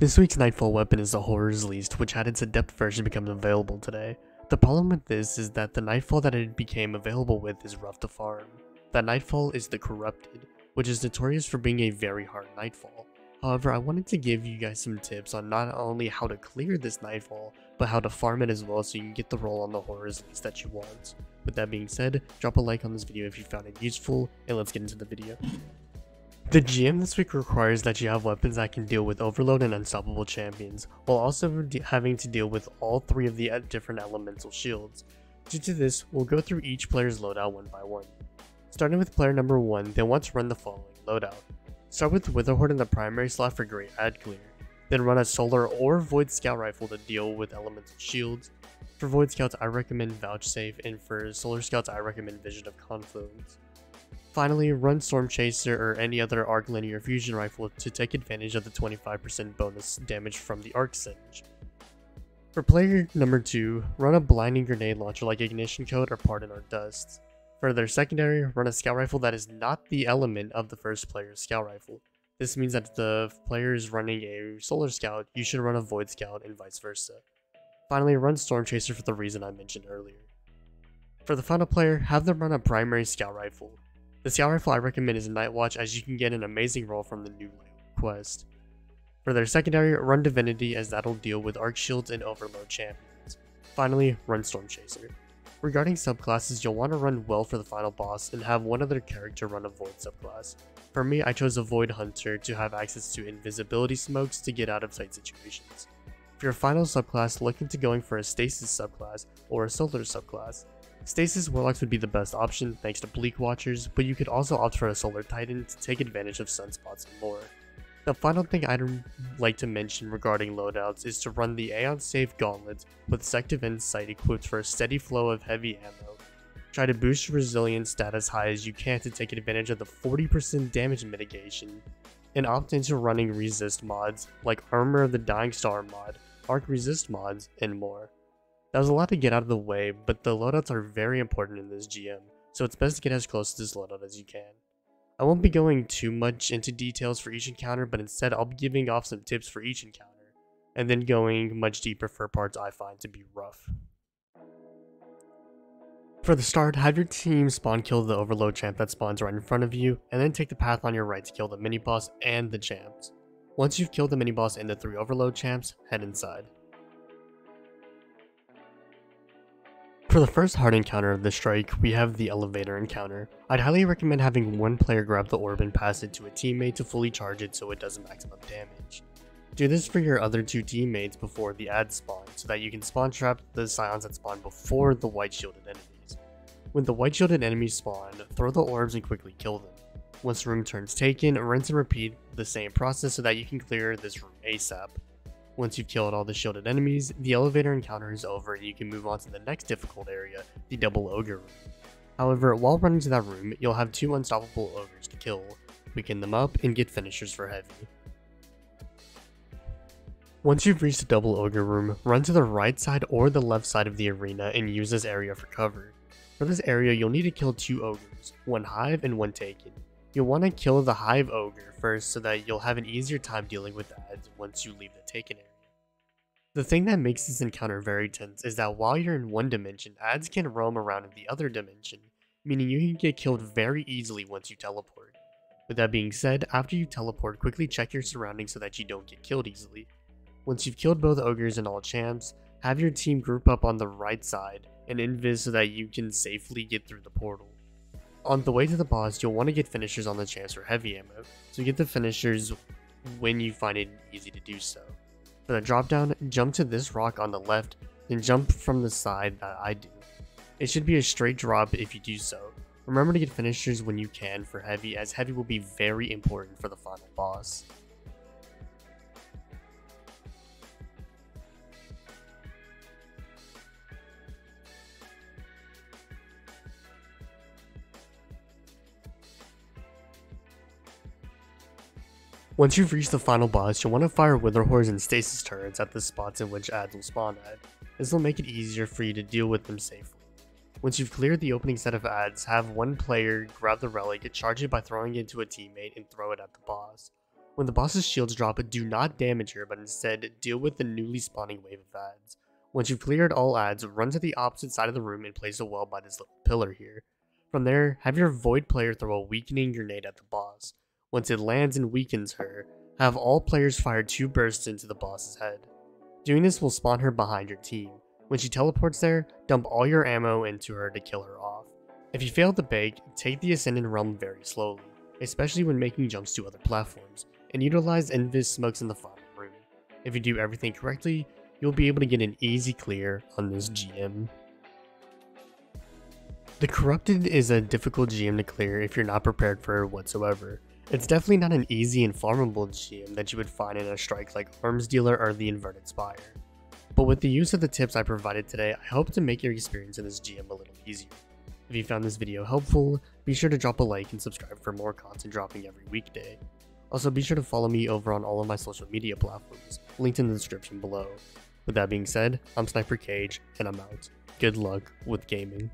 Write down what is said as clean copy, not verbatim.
This week's Nightfall weapon is the Horror's Least, which had its adept version become available today. The problem with this is that the Nightfall that it became available with is rough to farm. That Nightfall is the Corrupted, which is notorious for being a very hard Nightfall. However, I wanted to give you guys some tips on not only how to clear this Nightfall, but how to farm it as well so you can get the roll on the Horror's Least that you want. With that being said, drop a like on this video if you found it useful, and let's get into the video. The GM this week requires that you have weapons that can deal with overload and unstoppable champions, while also having to deal with all three of the different elemental shields. Due to this, we'll go through each player's loadout one by one. Starting with player number 1, they want to run the following loadout. Start with Witherhoard in the primary slot for great ad clear, then run a Solar or Void Scout rifle to deal with elemental shields. For Void Scouts I recommend Vouchsafe, and for Solar Scouts I recommend Vision of Confluence. Finally, run Storm Chaser or any other arc linear fusion rifle to take advantage of the 25% bonus damage from the arc singe. For player number 2, run a blinding grenade launcher like Ignition Code or Pardon or Dust. For their secondary, run a scout rifle that is not the element of the first player's scout rifle. This means that if the player is running a Solar Scout, you should run a Void Scout and vice versa. Finally, run Storm Chaser for the reason I mentioned earlier. For the final player, have them run a primary scout rifle. The scout rifle I recommend is Night Watch, as you can get an amazing roll from the new quest. For their secondary, run Divinity, as that'll deal with arc shields and overload champions. Finally, run Storm Chaser. Regarding subclasses, you'll want to run Well for the final boss and have one other character run a Void subclass. For me, I chose a Void Hunter to have access to invisibility smokes to get out of sight situations. For your final subclass, look into going for a Stasis subclass or a Solar subclass. Stasis Warlocks would be the best option thanks to Bleak Watchers, but you could also opt for a Solar Titan to take advantage of sunspots and more. The final thing I'd like to mention regarding loadouts is to run the Aeon Safe Gauntlet with Sective Insight equipped for a steady flow of heavy ammo. Try to boost your resilience stat as high as you can to take advantage of the 40% damage mitigation, and opt into running resist mods like Armor of the Dying Star mod, Arc Resist mods, and more. That was a lot to get out of the way, but the loadouts are very important in this GM, so it's best to get as close to this loadout as you can. I won't be going too much into details for each encounter, but instead I'll be giving off some tips for each encounter, and then going much deeper for parts I find to be rough. For the start, have your team spawn kill the overload champ that spawns right in front of you, and then take the path on your right to kill the mini-boss and the champs. Once you've killed the mini-boss and the 3 overload champs, head inside. For the first hard encounter of the strike, we have the elevator encounter. I'd highly recommend having one player grab the orb and pass it to a teammate to fully charge it so it does maximum damage. Do this for your other 2 teammates before the ads spawn, so that you can spawn trap the scions that spawn before the white shielded enemies. When the white shielded enemies spawn, throw the orbs and quickly kill them. Once room turns taken, rinse and repeat the same process so that you can clear this room ASAP. Once you've killed all the shielded enemies, the elevator encounter is over and you can move on to the next difficult area, the double ogre room. However, while running to that room, you'll have 2 unstoppable ogres to kill, weaken them up, and get finishers for heavy. Once you've reached the double ogre room, run to the right side or the left side of the arena and use this area for cover. For this area, you'll need to kill 2 ogres, 1 hive and 1 taken. You'll want to kill the hive ogre first so that you'll have an easier time dealing with ads once you leave the taken area. The thing that makes this encounter very tense is that while you're in one dimension, ads can roam around in the other dimension, meaning you can get killed very easily once you teleport. With that being said, after you teleport, quickly check your surroundings so that you don't get killed easily. Once you've killed both ogres and all champs, have your team group up on the right side and invis so that you can safely get through the portal. On the way to the boss, you'll want to get finishers on the champs for heavy ammo, so get the finishers when you find it easy to do so. For the drop down, jump to this rock on the left, then jump from the side that I do. It should be a straight drop if you do so. Remember to get finishers when you can for heavy, as heavy will be very important for the final boss. Once you've reached the final boss, you'll want to fire Witherhoards and Stasis turrets at the spots in which ads will spawn at. This will make it easier for you to deal with them safely. Once you've cleared the opening set of ads, have one player grab the relic, charge it by throwing it to a teammate, and throw it at the boss. When the boss's shields drop, do not damage her, but instead deal with the newly spawning wave of ads. Once you've cleared all ads, run to the opposite side of the room and place a well by this little pillar here. From there, have your void player throw a weakening grenade at the boss. Once it lands and weakens her, have all players fire 2 bursts into the boss's head. Doing this will spawn her behind your team. When she teleports there, dump all your ammo into her to kill her off. If you fail to bake, take the Ascendant Realm very slowly, especially when making jumps to other platforms, and utilize invis smokes in the final room. If you do everything correctly, you'll be able to get an easy clear on this GM. The Corrupted is a difficult GM to clear if you're not prepared for it whatsoever. It's definitely not an easy and farmable GM that you would find in a strike like Arms Dealer or the Inverted Spire. But with the use of the tips I provided today, I hope to make your experience in this GM a little easier. If you found this video helpful, be sure to drop a like and subscribe for more content dropping every weekday. Also, be sure to follow me over on all of my social media platforms, linked in the description below. With that being said, I'm SniperKH, and I'm out. Good luck with gaming.